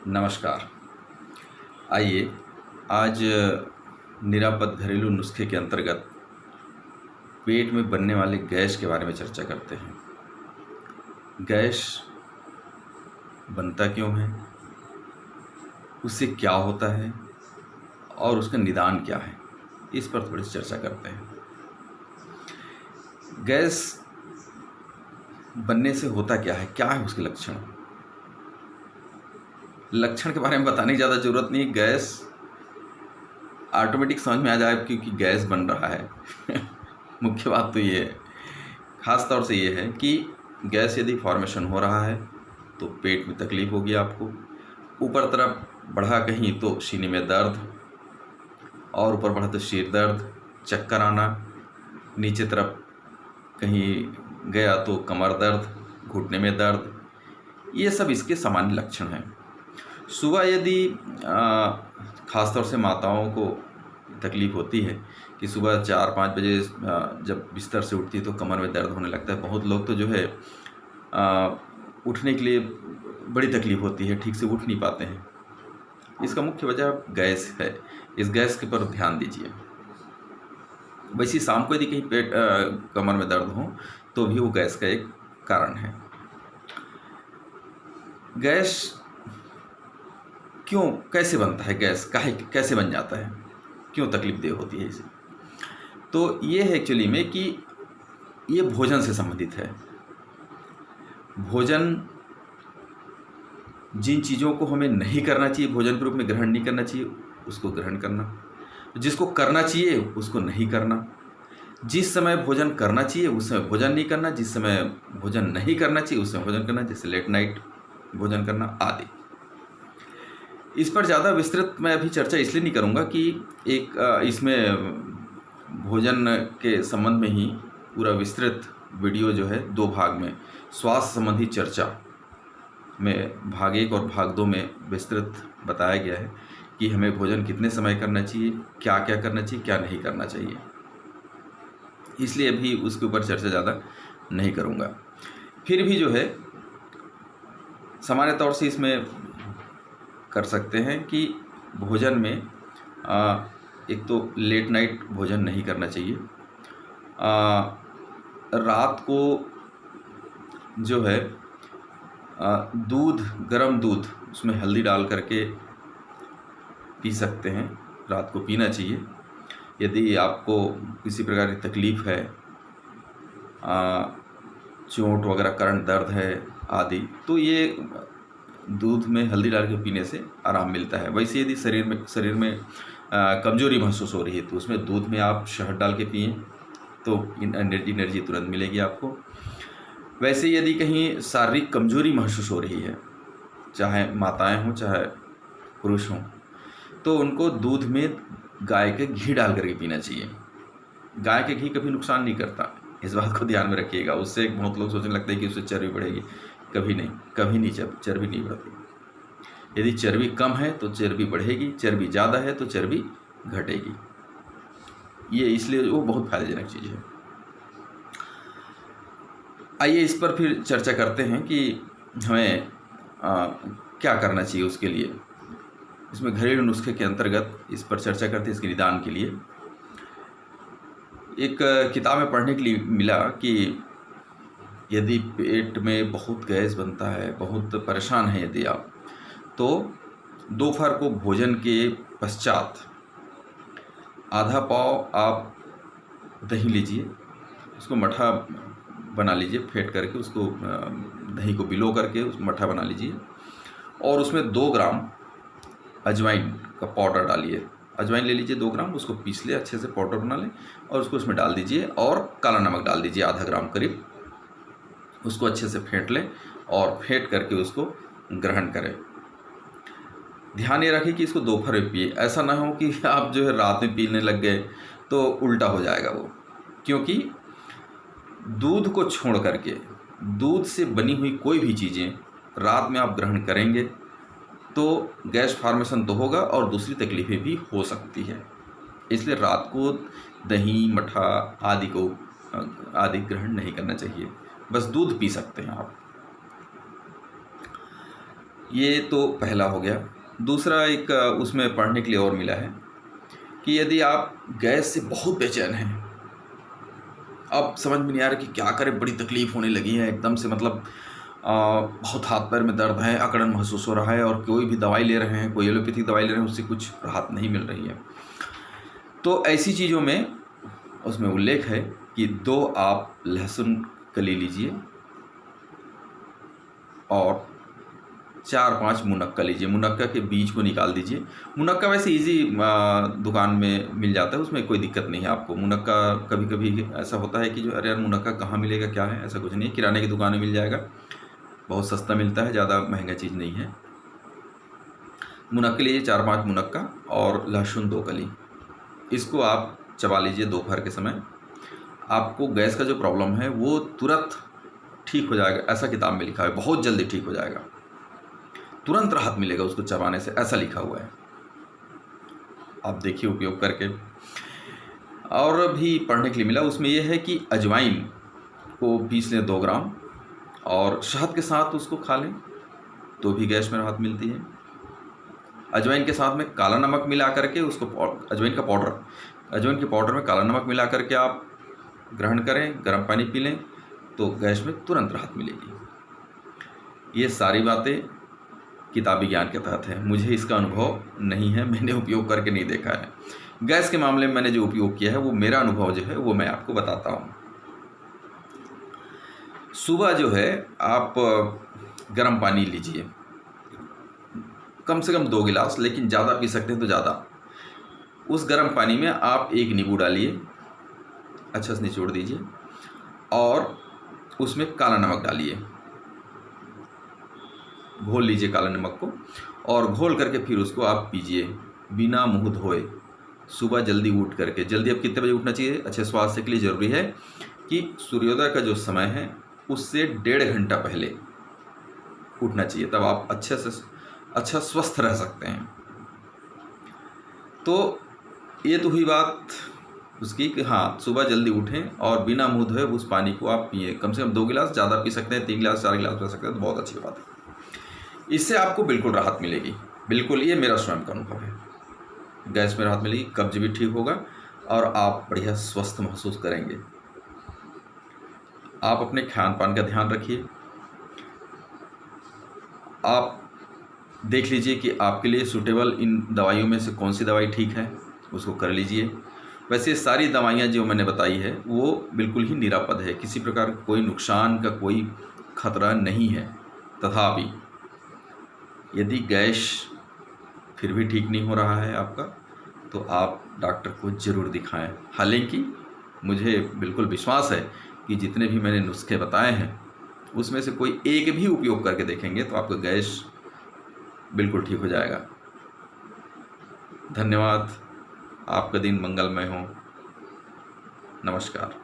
नमस्कार। आइए आज निरापद घरेलू नुस्खे के अंतर्गत पेट में बनने वाले गैस के बारे में चर्चा करते हैं। गैस बनता क्यों है, उससे क्या होता है और उसका निदान क्या है, इस पर थोड़ी सी चर्चा करते हैं। गैस बनने से होता क्या है उसके लक्षण के बारे में बताने की ज़्यादा ज़रूरत नहीं। गैस ऑटोमेटिक समझ में आ जाए क्योंकि गैस बन रहा है। मुख्य बात तो ये है, ख़ास तौर से ये है कि गैस यदि फॉर्मेशन हो रहा है तो पेट में तकलीफ़ होगी आपको। ऊपर तरफ बढ़ा कहीं तो सीने में दर्द, और ऊपर बढ़ा तो सिर दर्द, चक्कर आना, नीचे तरफ कहीं गया तो कमर दर्द, घुटने में दर्द, ये सब इसके सामान्य लक्षण हैं। सुबह यदि ख़ास तौर से माताओं को तकलीफ़ होती है कि सुबह 4-5 बजे जब बिस्तर से उठती है तो कमर में दर्द होने लगता है। बहुत लोग तो जो है उठने के लिए बड़ी तकलीफ़ होती है, ठीक से उठ नहीं पाते हैं। इसका मुख्य वजह गैस है। इस गैस के पर ध्यान दीजिए। वैसे शाम को यदि कहीं कमर में दर्द हो तो भी वो गैस का एक कारण है। गैस कैसे बनता है, गैस कैसे बन जाता है, क्यों तकलीफ होती है इसे? तो ये है एक्चुअली में कि ये भोजन से संबंधित है। भोजन, जिन चीज़ों को हमें नहीं करना चाहिए, भोजन के रूप में ग्रहण नहीं करना चाहिए, उसको ग्रहण करना। जिसको करना चाहिए उसको नहीं करना। जिस समय भोजन करना चाहिए उस समय भोजन नहीं करना। जिस समय भोजन नहीं करना चाहिए उस समय भोजन करना, जैसे लेट नाइट भोजन करना आदि। इस पर ज़्यादा विस्तृत मैं अभी चर्चा इसलिए नहीं करूँगा कि इसमें भोजन के संबंध में ही पूरा विस्तृत वीडियो जो है 2 भाग में स्वास्थ्य संबंधी चर्चा में भाग 1 और भाग 2 में विस्तृत बताया गया है कि हमें भोजन कितने समय करना चाहिए, क्या क्या करना चाहिए, क्या नहीं करना चाहिए। इसलिए अभी उसके ऊपर चर्चा ज़्यादा नहीं करूँगा। फिर भी जो है सामान्य तौर से इसमें कर सकते हैं कि भोजन में एक तो लेट नाइट भोजन नहीं करना चाहिए। रात को जो है गर्म दूध उसमें हल्दी डाल करके पी सकते हैं, रात को पीना चाहिए। यदि आपको किसी प्रकार की तकलीफ़ है, चोट वगैरह, करंट दर्द है आदि, तो ये दूध में हल्दी डाल के पीने से आराम मिलता है। वैसे यदि शरीर में कमज़ोरी महसूस हो रही है तो उसमें दूध में आप शहद डाल के पिएँ तो एनर्जी तुरंत मिलेगी आपको। वैसे यदि कहीं शारीरिक कमज़ोरी महसूस हो रही है, चाहे माताएं हों चाहे पुरुष हों, तो उनको दूध में गाय के घी डाल करके पीना चाहिए। गाय के घी कभी नुकसान नहीं करता, इस बात को ध्यान में रखिएगा। उससे बहुत लोग सोचने लगते हैं कि उससे चर्बी बढ़ेगी। कभी नहीं, चर्बी नहीं बढ़ती। यदि चर्बी कम है तो चर्बी बढ़ेगी, चर्बी ज़्यादा है तो चर्बी घटेगी। ये इसलिए वो बहुत फायदेजनक चीज़ है। आइए इस पर फिर चर्चा करते हैं कि हमें क्या करना चाहिए उसके लिए। इसमें घरेलू नुस्खे के अंतर्गत इस पर चर्चा करते हैं, इसके निदान के लिए। एक किताब में पढ़ने के लिए मिला कि यदि पेट में बहुत गैस बनता है, बहुत परेशान है यदि आप, तो दोपहर को भोजन के पश्चात आधा पाव आप दही लीजिए, उसको मट्ठा बना लीजिए, फेंट करके उसको दही को भिगो करके उस मट्ठा बना लीजिए, और उसमें 2 ग्राम अजवाइन का पाउडर डालिए। अजवाइन ले लीजिए 2 ग्राम, उसको पीस ले, अच्छे से पाउडर बना लें और उसको उसमें डाल दीजिए, और काला नमक डाल दीजिए आधा ग्राम करीब। उसको अच्छे से फेंट लें और फेंट करके उसको ग्रहण करें। ध्यान ये रखें कि इसको दोपहर में पिए। ऐसा ना हो कि आप जो है रात में पीने लग गए तो उल्टा हो जाएगा वो, क्योंकि दूध को छोड़ करके दूध से बनी हुई कोई भी चीज़ें रात में आप ग्रहण करेंगे तो गैस फॉर्मेशन तो होगा और दूसरी तकलीफ़ें भी हो सकती है। इसलिए रात को दही, मट्ठा आदि ग्रहण नहीं करना चाहिए। बस दूध पी सकते हैं आप। ये तो पहला हो गया। दूसरा एक उसमें पढ़ने के लिए और मिला है कि यदि आप गैस से बहुत बेचैन हैं, अब समझ में नहीं आ रहा कि क्या करें, बड़ी तकलीफ़ होने लगी है एकदम से, मतलब बहुत हाथ पैर में दर्द है, अकड़न महसूस हो रहा है, और कोई भी दवाई ले रहे हैं, कोई एलोपैथिक दवाई ले रहे हैं, उससे कुछ राहत नहीं मिल रही है। तो ऐसी चीज़ों में उसमें उल्लेख है कि 2 आप लहसुन कली लीजिए और 4-5 मुनक्का लीजिए। मुनक्का के बीज को निकाल दीजिए। मुनक्का वैसे ईज़ी दुकान में मिल जाता है, उसमें कोई दिक्कत नहीं है आपको। मुनक्का कभी-कभी ऐसा होता है कि जो अरे यार मुनक्का कहाँ मिलेगा, क्या है, ऐसा कुछ नहीं है, किराने की दुकान में मिल जाएगा, बहुत सस्ता मिलता है, ज़्यादा महंगा चीज़ नहीं है। मुनक्के लीजिए 4-5 मुनक्का और लहसुन 2 कली। इसको आप चबा लीजिए दोपहर के समय। आपको गैस का जो प्रॉब्लम है वो तुरंत ठीक हो जाएगा, ऐसा किताब में लिखा है, बहुत जल्दी ठीक हो जाएगा, तुरंत राहत मिलेगा उसको चबाने से, ऐसा लिखा हुआ है। आप देखिए उपयोग करके। और भी पढ़ने के लिए मिला, उसमें यह है कि अजवाइन को पीस लें 2 ग्राम और शहद के साथ उसको खा लें तो भी गैस में राहत मिलती है। अजवाइन के साथ में काला नमक मिला करके उसको अजवाइन के पाउडर में काला नमक मिला करके आप ग्रहण करें, गर्म पानी पी लें तो गैस में तुरंत राहत मिलेगी। ये सारी बातें किताबी ज्ञान के तहत है, मुझे इसका अनुभव नहीं है, मैंने उपयोग करके नहीं देखा है। गैस के मामले में मैंने जो उपयोग किया है वो मेरा अनुभव जो है वो मैं आपको बताता हूँ। सुबह जो है आप गर्म पानी लीजिए, कम से कम 2 गिलास, लेकिन ज़्यादा पी सकते हैं तो ज़्यादा। उस गर्म पानी में आप 1 नींबू डालिए, अच्छा से निचोड़ दीजिए और उसमें काला नमक डालिए, घोल लीजिए काला नमक को, और घोल करके फिर उसको आप पीजिए बिना मुंह धोए, सुबह जल्दी उठ करके। जल्दी अब कितने बजे उठना चाहिए? अच्छे स्वास्थ्य के लिए ज़रूरी है कि सूर्योदय का जो समय है उससे 1.5 घंटा पहले उठना चाहिए, तब आप अच्छा स्वस्थ रह सकते हैं। तो ये तो हुई बात उसकी कि हाँ, सुबह जल्दी उठें और बिना मुंह धोए उस पानी को आप पिए, कम से कम 2 गिलास, ज़्यादा पी सकते हैं 3 गिलास 4 गिलास पी सकते हैं, तो बहुत अच्छी बात है। इससे आपको बिल्कुल राहत मिलेगी, बिल्कुल, ये मेरा स्वयं का अनुभव है। गैस में राहत मिलेगी, कब्ज भी ठीक होगा और आप बढ़िया स्वस्थ महसूस करेंगे। आप अपने खान पान का ध्यान रखिए, आप देख लीजिए कि आपके लिए सूटेबल इन दवाइयों में से कौन सी दवाई ठीक है, उसको कर लीजिए। वैसे सारी दवाइयाँ जो मैंने बताई है वो बिल्कुल ही निरापद है, किसी प्रकार कोई नुकसान का कोई खतरा नहीं है। तथापि यदि गैस फिर भी ठीक नहीं हो रहा है आपका, तो आप डॉक्टर को ज़रूर दिखाएं। हालांकि मुझे बिल्कुल विश्वास है कि जितने भी मैंने नुस्खे बताए हैं उसमें से कोई एक भी उपयोग करके देखेंगे तो आपका गैस बिल्कुल ठीक हो जाएगा। धन्यवाद, आपका दिन मंगलमय हो। नमस्कार।